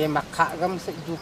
ye makagam sa ju.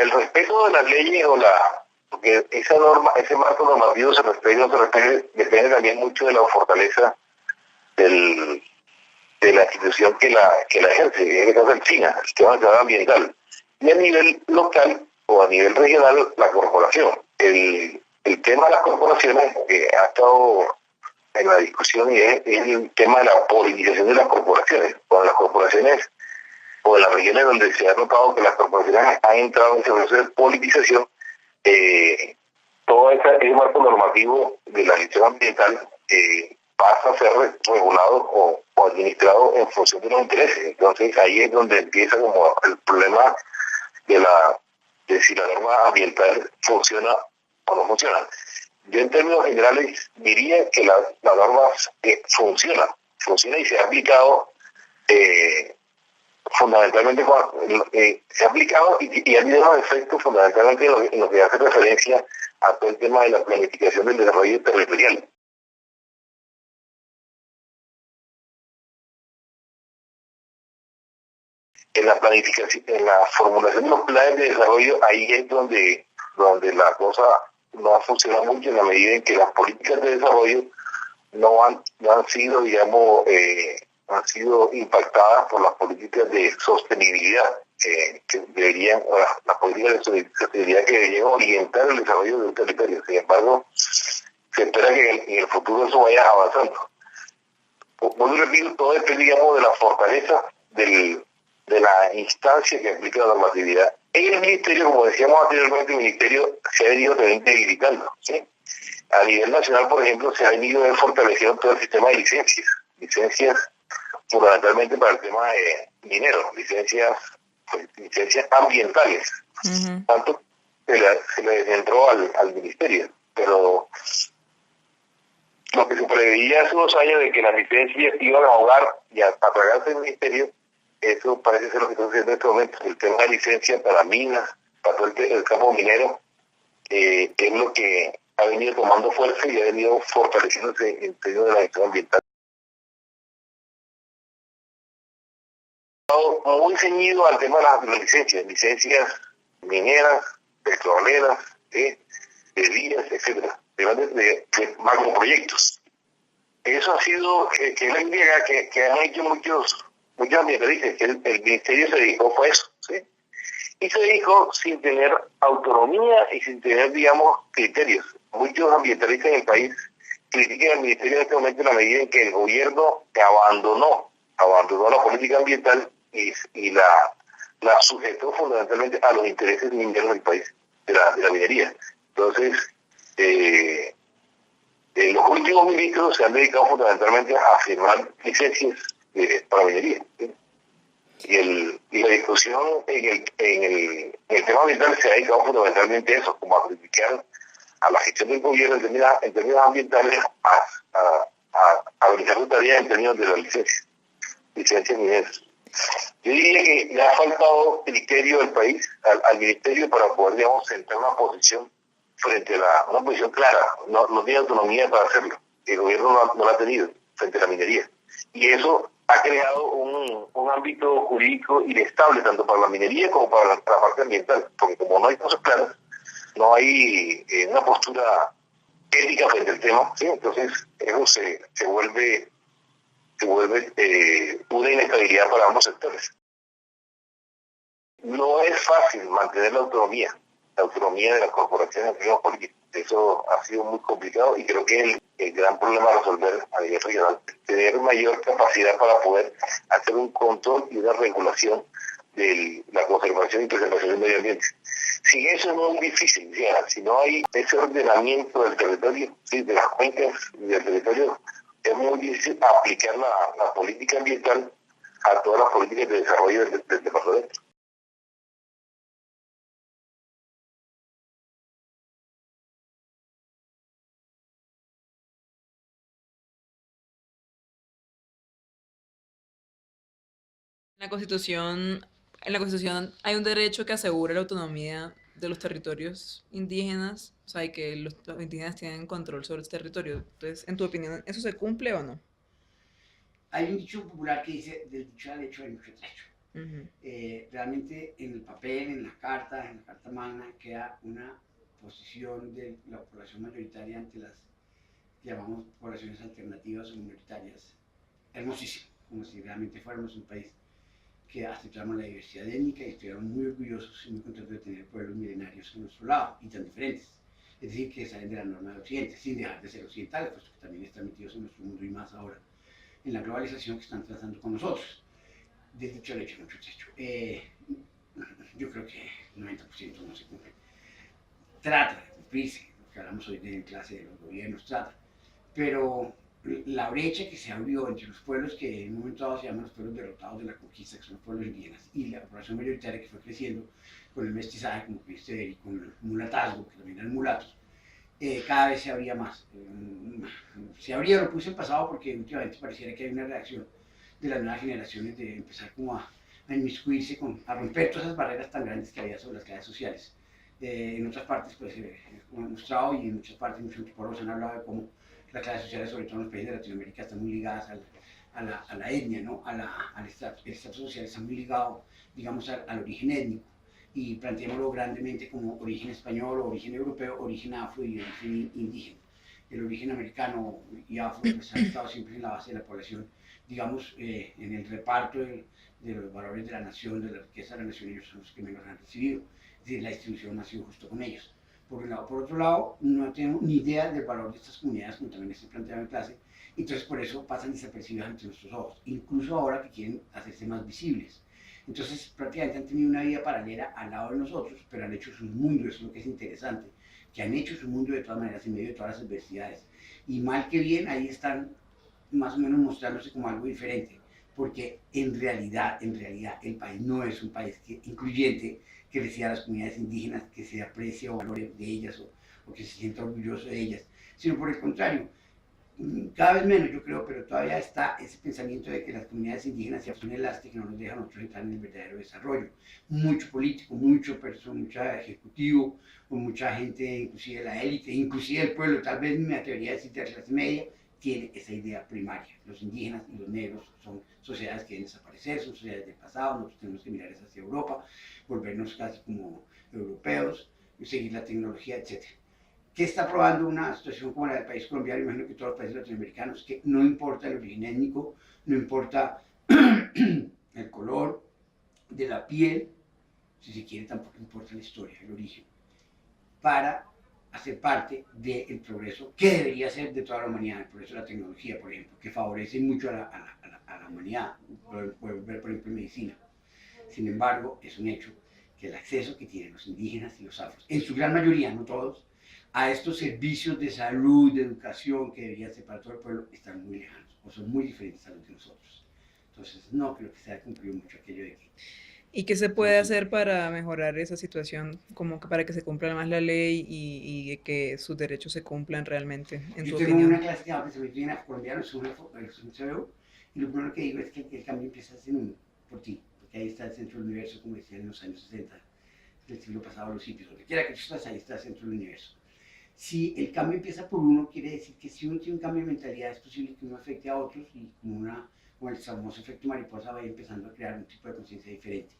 El respeto de las leyes porque esa norma, ese marco normativo se respeta o no se respete, depende también mucho de la fortaleza de la institución que la ejerce, en este caso el SINA, el Sistema Nacional Ambiental, y a nivel local o a nivel regional la corporación. El tema de las corporaciones que ha estado en la discusión y es el tema de la politización de las corporaciones. Cuando las corporaciones o en las regiones donde se ha notado que las corporaciones han entrado en ese proceso de politización, todo ese marco normativo de la gestión ambiental pasa a ser regulado o administrado en función de los intereses. Entonces ahí es donde empieza como el problema de si la norma ambiental funciona o no funciona. Yo en términos generales diría que la norma funciona y se ha aplicado fundamentalmente se ha aplicado y ha tenido unos efectos fundamentalmente en lo que hace referencia a todo el tema de la planificación del desarrollo territorial. En la planificación, en la formulación de los planes de desarrollo, ahí es donde la cosa no ha funcionado mucho, en la medida en que las políticas de desarrollo no han sido, digamos, han sido impactadas por las políticas de sostenibilidad que deberían, las políticas de sostenibilidad que deberían orientar el desarrollo de un territorio. Sin embargo, se espera que en el futuro eso vaya avanzando. Como repito, todo depende, digamos, de la fortaleza de la instancia que aplica la normatividad. En el ministerio, como decíamos anteriormente, el ministerio se ha venido también debilitando, ¿sí? A nivel nacional, por ejemplo, se ha venido fortaleciendo todo el sistema de licencias fundamentalmente para el tema de mineros, licencias ambientales. Tanto se le entró al ministerio, pero lo que se preveía hace unos años de que las licencias iban a ahogar y a tragarse el ministerio, eso parece ser lo que está sucediendo en este momento. El tema de licencias para minas, para todo el campo minero, es lo que ha venido tomando fuerza y ha venido fortaleciéndose en términos de la gestión ambiental. Muy ceñido al tema de las licencias mineras, petroleras, de vías, etcétera, de macroproyectos. Eso ha sido que es la idea que han hecho muchos ambientalistas, que el ministerio se dedicó a eso, ¿sí? Y se dedicó sin tener autonomía y sin tener, digamos, criterios. Muchos ambientalistas en el país critican al ministerio en este momento en la medida en que el gobierno abandonó la política ambiental y la sujetó fundamentalmente a los intereses mineros del país, de la minería. Entonces, los últimos ministros se han dedicado fundamentalmente a firmar licencias para minería, ¿sí? Y la discusión en el tema ambiental se ha dedicado fundamentalmente a eso, como a criticar a la gestión del gobierno en términos ambientales, a realizar su tarea en términos de las licencias mineras. Yo diría que le ha faltado criterio al país, al ministerio, para poder, digamos, sentar una posición frente a una posición clara, no tiene autonomía para hacerlo. El gobierno no la ha tenido frente a la minería. Y eso ha creado un ámbito jurídico inestable, tanto para la minería como para la parte ambiental, porque como no hay cosas claras, no hay una postura ética frente al tema, ¿sí? Entonces eso se vuelve una inestabilidad para ambos sectores. No es fácil mantener la autonomía de las corporaciones en términos políticos. Eso ha sido muy complicado y creo que el gran problema a resolver a nivel regional es tener mayor capacidad para poder hacer un control y una regulación de la conservación y preservación del medio ambiente. Sin eso es muy difícil, ya, si no hay ese ordenamiento del territorio, ¿sí? De las cuencas del territorio, es muy difícil aplicar la política ambiental a todas las políticas de desarrollo del departamento. En la Constitución hay un derecho que asegura la autonomía de los territorios indígenas, o sea, y que los indígenas tienen control sobre ese territorio. Entonces, en tu opinión, ¿eso se cumple o no? Hay un dicho popular que dice, del dicho al hecho hay mucho trecho. Realmente en el papel, en la carta magna, queda una posición de la población mayoritaria ante las que llamamos poblaciones alternativas o minoritarias hermosísima, como si realmente fuéramos un país que aceptamos la diversidad étnica y estuviéramos muy orgullosos y muy contentos de tener pueblos milenarios a nuestro lado y tan diferentes. Es decir, que salen de la norma de Occidente, sin dejar de ser occidentales, puesto que también están metidos en nuestro mundo y más ahora en la globalización que están tratando con nosotros. Desde hecho al hecho, mucho hecho. Yo creo que el 90% no se cumple. Trata de cumplirse, lo que hablamos hoy de clase de los gobiernos, trata. Pero la brecha que se abrió entre los pueblos que en un momento dado se llaman los pueblos derrotados de la conquista, que son los pueblos indígenas, y la población mayoritaria que fue creciendo con el mestizaje, como pudiste ver, y con el mulatazgo, que también eran mulatos, cada vez se abría más. Se abría, lo puse en pasado porque últimamente pareciera que hay una reacción de las nuevas generaciones de empezar como a inmiscuirse, a romper todas esas barreras tan grandes que había sobre las clases sociales. En otras partes, pues, como he mostrado, y en muchas partes, muchos antropólogos han hablado de cómo las clases sociales, sobre todo en los países de Latinoamérica, están muy ligadas a la etnia, ¿no? Al estatus. El estatus social está muy ligado, digamos, al origen étnico. Y planteémoslo grandemente como origen español, origen europeo, origen afro y origen indígena. El origen americano y afro pues, han estado siempre en la base de la población, digamos, en el reparto de los valores de la nación, de la riqueza de la nación, ellos son los que menos han recibido. Es decir, la distribución ha sido justo con ellos. Por un lado. Por otro lado, no tenemos ni idea del valor de estas comunidades, como también estoy planteando en clase, entonces por eso pasan desapercibidas ante nuestros ojos, incluso ahora que quieren hacerse más visibles. Entonces prácticamente han tenido una vida paralela al lado de nosotros, pero han hecho su mundo, eso es lo que es interesante, que han hecho su mundo de todas maneras en medio de todas las adversidades. Y mal que bien, ahí están más o menos mostrándose como algo diferente, porque en realidad, el país no es un país incluyente, que reciba a las comunidades indígenas, que se aprecie o valore de ellas o que se sienta orgulloso de ellas, sino por el contrario, cada vez menos yo creo, pero todavía está ese pensamiento de que las comunidades indígenas se son elásticas que no nos dejan nosotros entrar en el verdadero desarrollo. Mucho político, mucho persona, mucha ejecutivo, o mucha gente, inclusive la élite, inclusive el pueblo, tal vez me atrevería a decir de la clase media, tiene esa idea primaria. Los indígenas y los negros son sociedades que deben desaparecer, son sociedades del pasado, nosotros tenemos que mirar hacia Europa, volvernos casi como europeos, seguir la tecnología, etcétera. ¿Qué está probando una situación como la del país colombiano? Imagino que todos los países latinoamericanos, que no importa el origen étnico, no importa el color de la piel, si se quiere, tampoco importa la historia, el origen, para hacer parte del progreso que debería ser de toda la humanidad, el progreso de la tecnología, por ejemplo, que favorece mucho a la humanidad, podemos ver, por ejemplo, en medicina. Sin embargo, es un hecho que el acceso que tienen los indígenas y los afros, en su gran mayoría, no todos, a estos servicios de salud, de educación que deberían ser para todo el pueblo, están muy lejanos o son muy diferentes a los de nosotros. Entonces, no creo que se haya cumplido mucho aquello de que... ¿Y qué se puede hacer para mejorar esa situación, como que para que se cumpla más la ley y que sus derechos se cumplan realmente, en Yo tu tengo una opinión? clase que llama Pensamiento Indígena Colombiano, es un CBU, y lo primero que digo es que el cambio empieza en uno, por ti, porque ahí está el centro del universo, como decían en los años 60 del siglo pasado, los sitios, donde quiera que tú estás, ahí está el centro del universo. Si el cambio empieza por uno, quiere decir que si uno tiene un cambio de mentalidad, es posible que uno afecte a otros y con el famoso efecto mariposa vaya empezando a crear un tipo de conciencia diferente.